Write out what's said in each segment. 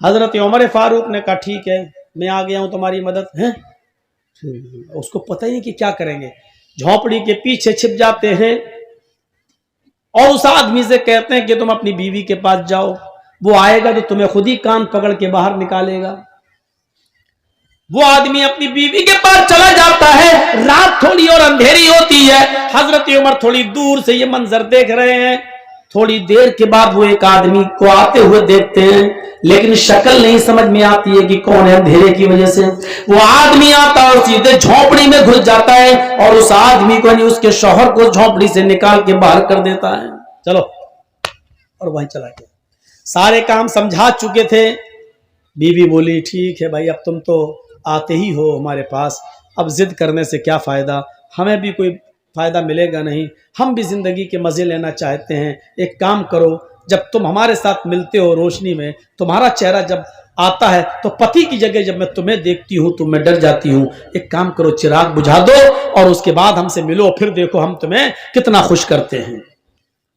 حضرت عمر فاروق نے کہا ٹھیک ہے میں آ گیا ہوں تمہاری مدد ہے. اس کو پتہ ہی نہیں کہ کیا کریں گے. جھونپڑی کے پیچھے چھپ جاتے ہیں اور اس آدمی سے کہتے ہیں کہ تم اپنی بیوی کے پاس جاؤ, وہ آئے گا تو تمہیں خود ہی کان پکڑ کے باہر نکالے گا. وہ آدمی اپنی بیوی کے پاس چلا جاتا ہے. رات تھوڑی اور اندھیری ہوتی ہے. حضرت عمر تھوڑی دور سے یہ منظر دیکھ رہے ہیں. تھوڑی دیر کے بعد وہ ایک آدمی کو آتے ہوئے دیکھتے ہیں, لیکن شکل نہیں سمجھ میں آتی ہے کہ کون ہے اندھیرے کی وجہ سے. وہ آدمی آتا اور سیدھے جھونپڑی میں گھس جاتا ہے اور اس آدمی کو یعنی اس کے شوہر کو جھونپڑی سے نکال کے باہر کر دیتا ہے. چلو, اور وہیں چلا گیا. سارے کام سمجھا چکے تھے. بیوی بولی ٹھیک ہے بھائی اب تم تو آتے ہی ہو ہمارے پاس, اب ضد کرنے سے کیا فائدہ, ہمیں بھی کوئی فائدہ ملے گا نہیں, ہم بھی زندگی کے مزے لینا چاہتے ہیں. ایک کام کرو, جب تم ہمارے ساتھ ملتے ہو روشنی میں, تمہارا چہرہ جب آتا ہے تو پتی کی جگہ جب میں تمہیں دیکھتی ہوں تو میں ڈر جاتی ہوں. ایک کام کرو, چراغ بجھا دو اور اس کے بعد ہم سے ملو, پھر دیکھو ہم تمہیں کتنا خوش کرتے ہیں.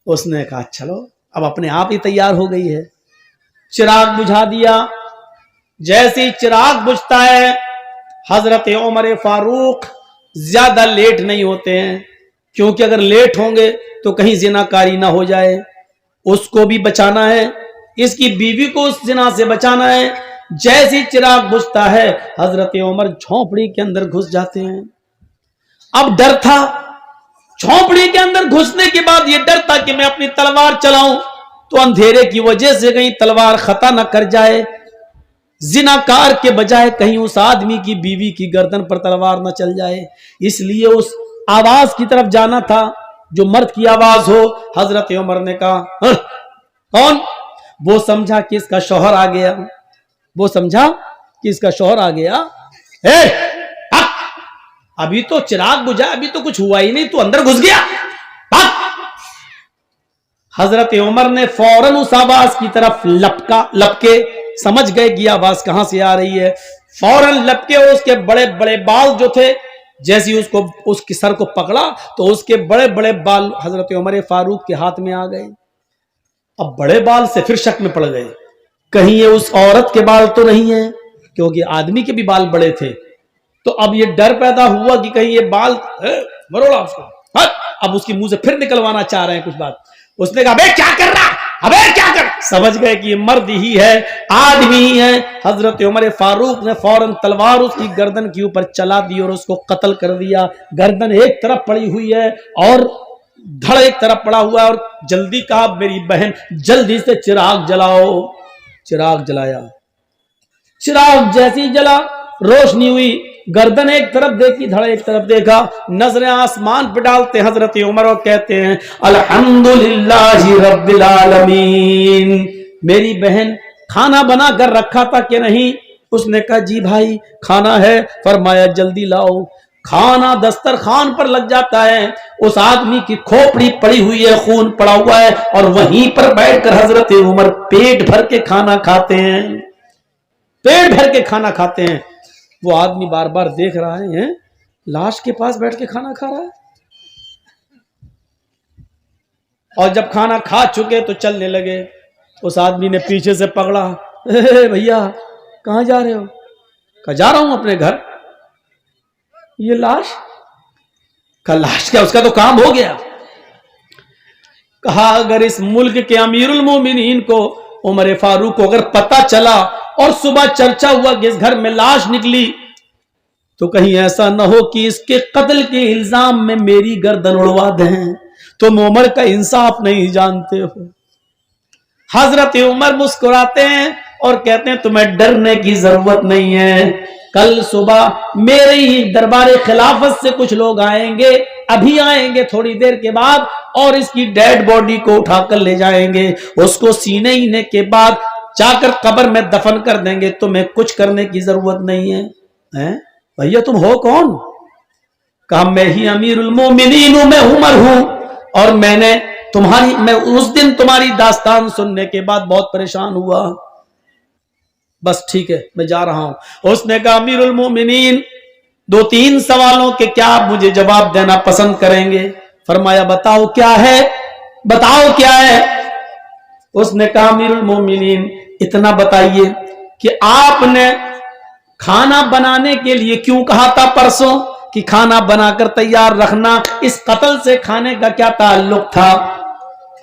اس نے کہا چلو, اب اپنے آپ ہی تیار ہو گئی ہے. چراغ بجھا دیا. جیسے چراغ بجھتا ہے حضرت عمر فاروق زیادہ لیٹ نہیں ہوتے ہیں, کیونکہ اگر لیٹ ہوں گے تو کہیں زناکاری نہ ہو جائے, اس کو بھی بچانا ہے, اس کی بیوی کو اس زنا سے بچانا ہے. جیسے چراغ بجھتا ہے حضرت عمر جھونپڑی کے اندر گھس جاتے ہیں. اب ڈر تھا, جھونپڑی کے اندر گھسنے کے بعد یہ ڈر تھا کہ میں اپنی تلوار چلاؤں تو اندھیرے کی وجہ سے کہیں تلوار خطا نہ کر جائے, زناکار کے بجائے کہیں اس آدمی کی بیوی کی گردن پر تلوار نہ چل جائے. اس لیے اس آواز کی طرف جانا تھا جو مرد کی آواز ہو. حضرت عمر نے کہا کون؟ وہ سمجھا کہ اس کا شوہر آ گیا. وہ سمجھا کہ اس کا شوہر آ گیا. ابھی تو چراغ بجھا, ابھی تو کچھ ہوا ہی نہیں, تو اندر گھس گیا. حضرت عمر نے فوراً اس آواز کی طرف لپکے, سمجھ گئے کہ آواز کہاں سے آ رہی ہے. فوراً لپکے اور اس کے بڑے بڑے بال جو تھے, جیسے اس کے سر کو پکڑا تو اس کے بڑے بڑے بال حضرت عمر فاروق کے ہاتھ میں آ گئے. اب بڑے بال سے پھر شک میں پڑ گئے, کہیں یہ اس عورت کے بال تو نہیں ہے, کیونکہ آدمی کے بھی بال بڑے تھے. تو اب یہ ڈر پیدا ہوا کہ کہیں یہ بال مروڑا اس کو, اب اس کی منہ سے پھر نکلوانا چاہ رہے ہیں کچھ بات. اس نے کہا ابے کیا کر رہا, ابے کیا کر. سمجھ گئے کہ یہ مرد ہی ہے, آدمی ہی ہے. حضرت عمر فاروق نے فوراً تلوار اس کی گردن کے اوپر چلا دی اور اس کو قتل کر دیا. گردن ایک طرف پڑی ہوئی ہے اور دھڑ ایک طرف پڑا ہوا ہے. اور جلدی کہا میری بہن جلدی سے چراغ جلاؤ. چراغ جلایا. چراغ جیسی جلا, روشنی ہوئی, گردن ایک طرف دیکھی, دھڑ ایک طرف دیکھا. نظریں آسمان پہ ڈالتے حضرت عمر اور کہتے ہیں الحمدللہ رب العالمین. میری بہن کھانا بنا کر رکھا تھا کہ نہیں؟ اس نے کہا جی بھائی کھانا ہے. فرمایا جلدی لاؤ. کھانا دسترخوان پر لگ جاتا ہے. اس آدمی کی کھوپڑی پڑی ہوئی ہے, خون پڑا ہوا ہے, اور وہیں پر بیٹھ کر حضرت عمر پیٹ بھر کے کھانا کھاتے ہیں. پیٹ بھر کے کھانا کھاتے ہیں. وہ آدمی بار بار دیکھ رہا ہے, لاش کے پاس بیٹھ کے کھانا کھا رہا ہے. اور جب کھانا کھا چکے تو چلنے لگے. اس آدمی نے پیچھے سے پکڑا, بھیا کہاں جا رہے ہو؟ کہا جا رہا ہوں اپنے گھر. یہ لاش کا لاش کیا, اس کا تو کام ہو گیا. کہا اگر اس ملک کے امیر المومنین کو عمر فاروق کو اگر پتہ چلا اور صبح چرچا ہوا کہ اس گھر میں لاش نکلی, تو کہیں ایسا نہ ہو کہ اس کے قتل کے الزام میں میری گردن اڑوا دیں. تم عمر کا انصاف نہیں جانتے ہو. حضرت عمر مسکراتے ہیں اور کہتے ہیں تمہیں ڈرنے کی ضرورت نہیں ہے. کل صبح میرے ہی دربار خلافت سے کچھ لوگ آئیں گے, ابھی آئیں گے تھوڑی دیر کے بعد, اور اس کی ڈیڈ باڈی کو اٹھا کر لے جائیں گے. اس کو سینے ہینے کے بعد جا کر قبر میں دفن کر دیں گے. تمہیں کچھ کرنے کی ضرورت نہیں ہے. بھیا تم ہو کون؟ کہا میں ہی امیر المومنین ہوں, میں عمر ہوں, اور میں اس دن تمہاری داستان سننے کے بعد بہت پریشان ہوا. بس ٹھیک ہے میں جا رہا ہوں. اس نے کہا امیر المومنین 2-3 سوالوں کے کیا آپ مجھے جواب دینا پسند کریں گے؟ فرمایا بتاؤ کیا ہے, بتاؤ کیا ہے. اس نے کہا امیر المومنین اتنا بتائیے کہ آپ نے کھانا بنانے کے لیے کیوں کہا تھا پرسوں کہ کھانا بنا کر تیار رکھنا، اس قتل سے کھانے کا کیا تعلق تھا؟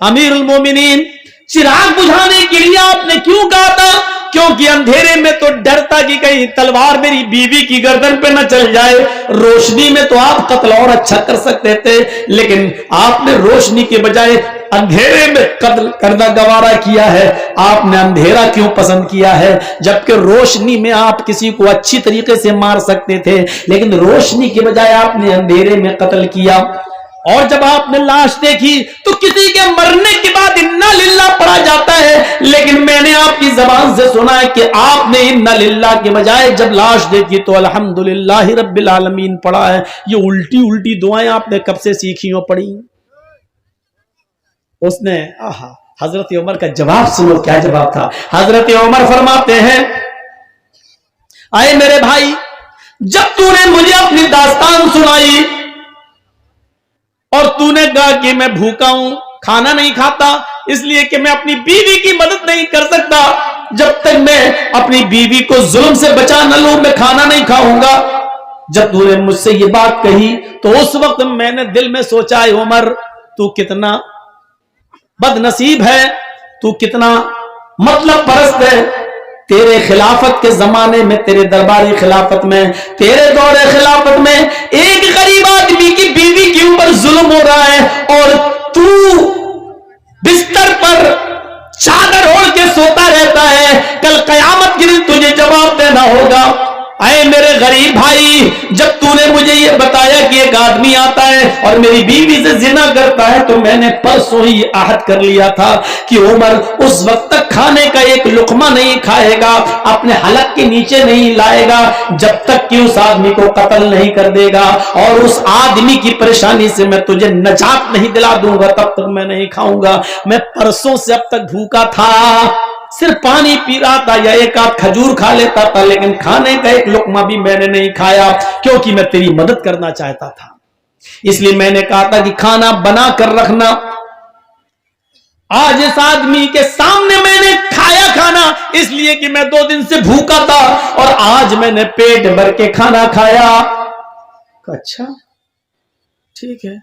امیر المومنین، چراغ بجھانے کے لیے آپ نے کیوں کہا تھا؟ کیونکہ اندھیرے میں تو ڈرتا کہ کہیں تلوار میری بیوی کی گردن پہ نہ چل جائے، روشنی میں تو آپ قتل اور اچھا کر سکتے تھے، لیکن آپ نے روشنی کے بجائے اندھیرے میں قتل کرنا گوارا کیا ہے۔ آپ نے اندھیرا کیوں پسند کیا ہے جبکہ روشنی میں آپ کسی کو اچھی طریقے سے مار سکتے تھے، لیکن روشنی کے بجائے آپ نے اندھیرے میں قتل کیا۔ اور جب آپ نے لاش دیکھی تو کسی کے مرنے کے بعد انا للہ پڑھا جاتا ہے، لیکن میں نے آپ کی زبان سے سنا ہے کہ آپ نے انا للہ کے بجائے جب لاش دیکھی تو الحمدللہ رب العالمین پڑھا ہے۔ یہ الٹی الٹی دعائیں آپ نے کب سے سیکھی ہو پڑھی؟ اس نے حضرت عمر کا جواب سنو، کیا جواب تھا؟ حضرت عمر فرماتے ہیں، آئے میرے بھائی، جب تو نے مجھے اپنی داستان سنائی اور تو نے کہا کہ میں بھوکا ہوں، کھانا نہیں کھاتا اس لیے کہ میں اپنی بیوی کی مدد نہیں کر سکتا، جب تک میں اپنی بیوی کو ظلم سے بچا نہ لوں میں کھانا نہیں کھاؤں گا۔ جب تو نے مجھ سے یہ بات کہی تو اس وقت میں نے دل میں سوچا، اے عمر تو کتنا بد نصیب ہے، تو کتنا مطلب پرست ہے۔ تیرے خلافت کے زمانے میں، تیرے درباری خلافت میں، تیرے دور خلافت میں ایک غریب آدمی کی بیوی کے اوپر ظلم ہو رہا ہے اور تو بستر پر چادر اوڑھ کے سوتا رہتا ہے، کل قیامت کے دن تجھے جواب دینا ہوگا۔ اے میرے غریب بھائی، جب تو نے مجھے یہ بتایا کہ ایک آدمی آتا ہے اور میری بیوی سے زنا کرتا ہے تو میں نے پرسوں ہی عہد کر لیا تھا کہ عمر اس وقت تک کھانے کا ایک لقمہ نہیں کھائے گا، اپنے حلق کے نیچے نہیں لائے گا جب تک کہ اس آدمی کو قتل نہیں کر دے گا، اور اس آدمی کی پریشانی سے میں تجھے نجات نہیں دلا دوں گا تب تک میں نہیں کھاؤں گا۔ میں پرسوں سے اب تک بھوکا تھا، صرف پانی پی رہا تھا یا ایک آدھ کھجور کھا لیتا تھا، لیکن کھانے کا ایک لقمہ بھی میں نے نہیں کھایا کیونکہ میں تیری مدد کرنا چاہتا تھا۔ اس لیے میں نے کہا تھا کہ کھانا بنا کر رکھنا۔ آج اس آدمی کے سامنے میں نے کھایا کھانا اس لیے کہ میں 2 دن سے بھوکا تھا اور آج میں نے پیٹ بھر کے کھانا کھایا۔ اچھا ٹھیک ہے،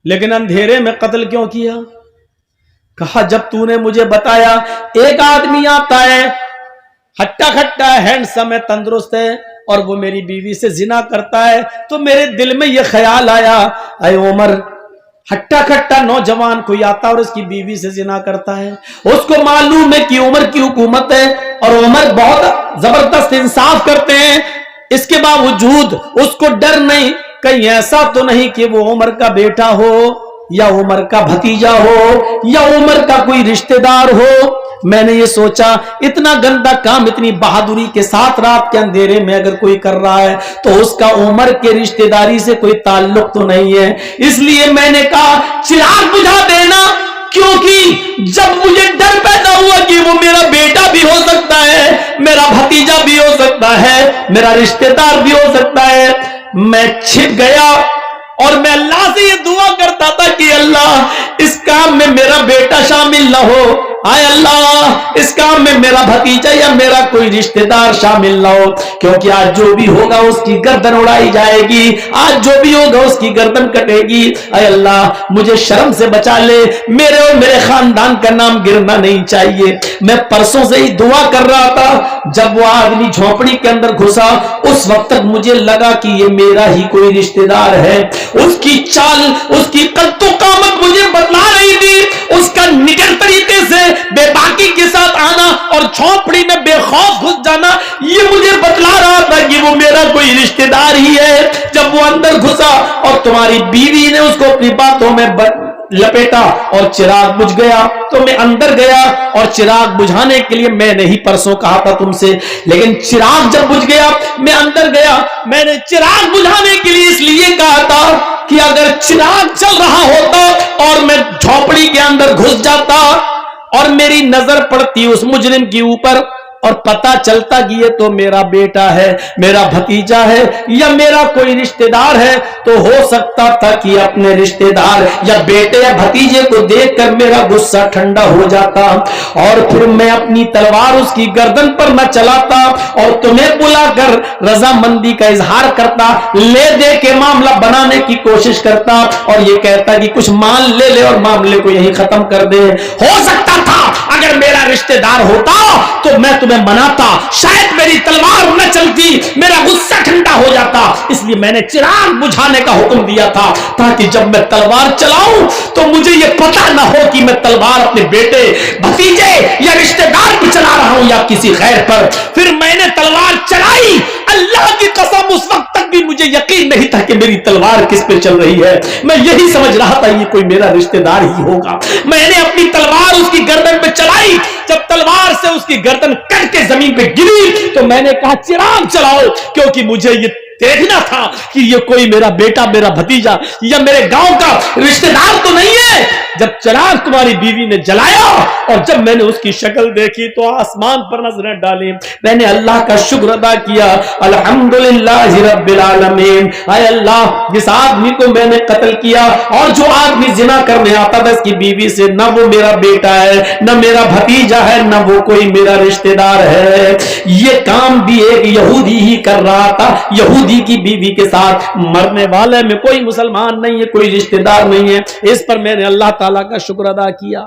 لیکن اندھیرے میں قتل کیوں کیا؟ کہا جب تو نے مجھے بتایا ایک آدمی آتا ہے، ہٹا کھٹا ہے، ہینڈسم ہے، تندرست ہے، اور وہ میری بیوی سے زنا کرتا ہے تو میرے دل میں یہ خیال آیا، اے عمر، ہٹا کھٹا نوجوان کوئی آتا اور اس کی بیوی سے زنا کرتا ہے، اس کو معلوم ہے کہ عمر کی حکومت ہے اور عمر بہت زبردست انصاف کرتے ہیں، اس کے باوجود اس کو ڈر نہیں کہیں ایسا تو نہیں کہ وہ عمر کا بیٹا ہو یا عمر کا بھتیجا ہو یا عمر کا کوئی رشتہ دار ہو۔ میں نے یہ سوچا اتنا گندا کام اتنی بہادری کے ساتھ رات کے اندھیرے میں اگر کوئی کر رہا ہے تو اس کا عمر کے رشتہ داری سے کوئی تعلق تو نہیں ہے، اس لیے میں نے کہا چراغ بجھا دینا، کیونکہ جب مجھے ڈر پیدا ہوا کہ وہ میرا بیٹا بھی ہو سکتا ہے، میرا بھتیجا بھی ہو سکتا ہے، میرا رشتہ دار بھی ہو سکتا ہے، میں چھپ گیا اور میں اللہ سے یہ دعا کرتا تھا کہ اللہ اس کام میں میرا بیٹا شامل نہ ہو، آئے اللہ اس کام میں میرا بھتیجا یا میرا کوئی رشتہ دار شامل نہ ہو، کیونکہ آج جو بھی ہوگا اس کی گردن اڑائی جائے گی، آج جو بھی ہوگا اس کی گردن کٹے گی، اے اللہ مجھے شرم سے بچا لے، میرے اور میرے خاندان کا نام گرنا نہیں چاہیے۔ میں پرسوں سے ہی دعا کر رہا تھا، جب وہ آدمی جھونپڑی کے اندر گھسا اس وقت تک مجھے لگا کہ یہ میرا ہی کوئی رشتہ دار ہے، اس کی چال، اس کی قد و قامت مجھے بتلا رہی تھی، اس کا نڈر طریقے سے بے باکی کے ساتھ آنا اور جھونپڑی میں بے خوف گھس جانا یہ مجھے بتلا رہا تھا کہ وہ میرا کوئی رشتہ دار ہی ہے۔ جب وہ اندر گھسا اور تمہاری بیوی نے اس کو اپنی باتوں میں لپیٹا اور چراغ بجھ گیا تو میں اندر گیا، اور چراغ بجھانے کے لیے میں نے ہی پرسوں کہا تھا تم سے، لیکن چراغ جب بجھ گیا میں اندر گیا، میں نے چراغ بجھانے کے لیے اس لیے کہا تھا کہ اگر چراغ چل رہا ہوتا اور میں جھونپڑی کے اندر گھس جاتا اور میری نظر پڑتی اس مجرم کے اوپر اور پتا چلتا کہ یہ تو میرا بیٹا ہے, میرا بھتیجا ہے یا میرا کوئی رشتہ دار ہے, تو ہو سکتا تھا کہ اپنے رشتہ دار یا بیٹے یا بھتیجے کو دیکھ کر میرا غصہ ٹھنڈا ہو جاتا اور پھر میں اپنی تلوار اس کی گردن پر نہ چلاتا اور تمہیں بلا کر رضامندی کا اظہار کرتا, لے دے کے معاملہ بنانے کی کوشش کرتا اور یہ کہتا کہ کچھ مال لے لے اور معاملے کو یہیں ختم کر دے. ہو سکتا تھا اگر میرا رشتہ دار ہوتا تو میں تمہیں مناتا, شاید میری تلوار نہ چلتی, میرا غصہ ٹھنڈا ہو جاتا. اس لیے میں نے چراغ بجھانے کا حکم دیا تھا تاکہ جب میں تلوار چلاؤں تو مجھے یہ پتہ نہ ہو کہ میں تلوار اپنے بیٹے, بھتیجے یا رشتہ دار پہ چلا رہا ہوں یا کسی غیر پر. پھر میں نے تلوار چلائی, اللہ کی قسم اس وقت تک بھی مجھے یقین نہیں تھا کہ میری تلوار کس پہ چل رہی ہے. میں یہی سمجھ رہا تھا یہ کوئی میرا رشتہ دار ہی ہوگا. میں نے اپنی تلوار اس کی گردن پہ چلائی, جب تلوار سے اس کی گردن کٹ کے زمین پہ گری تو میں نے کہا چراغ چلاؤ, کیونکہ مجھے یہ دیکھنا تھا کہ یہ کوئی میرا بیٹا, میرا بھتیجا یا میرے گاؤں کا رشتہ دار تو نہیں ہے. جب چراغ تمہاری بیوی نے جلایا اور جب میں نے اس کی شکل دیکھی تو آسمان پر نظریں ڈالی, میں نے اللہ کا شکر ادا کیا, الحمدللہ رب العالمین. اے اللہ, جس آدمی کو میں نے قتل کیا اور جو آدمی زنا کرنے آتا تھا اس کی بیوی سے, نہ وہ میرا بیٹا ہے, نہ میرا بھتیجا ہے, نہ وہ کوئی میرا رشتہ دار ہے. یہ کام بھی ایک یہودی ہی کر رہا تھا, یہودی کی بیوی کے ساتھ. مرنے والے میں کوئی مسلمان نہیں ہے, کوئی رشتہ دار نہیں ہے. اس پر میں نے اللہ تعالیٰ کا شکر ادا کیا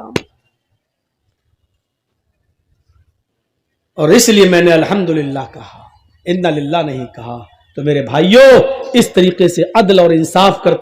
اور اس لیے میں نے الحمدللہ کہا, انا للہ نہیں کہا. تو میرے بھائیوں, اس طریقے سے عدل اور انصاف کرتے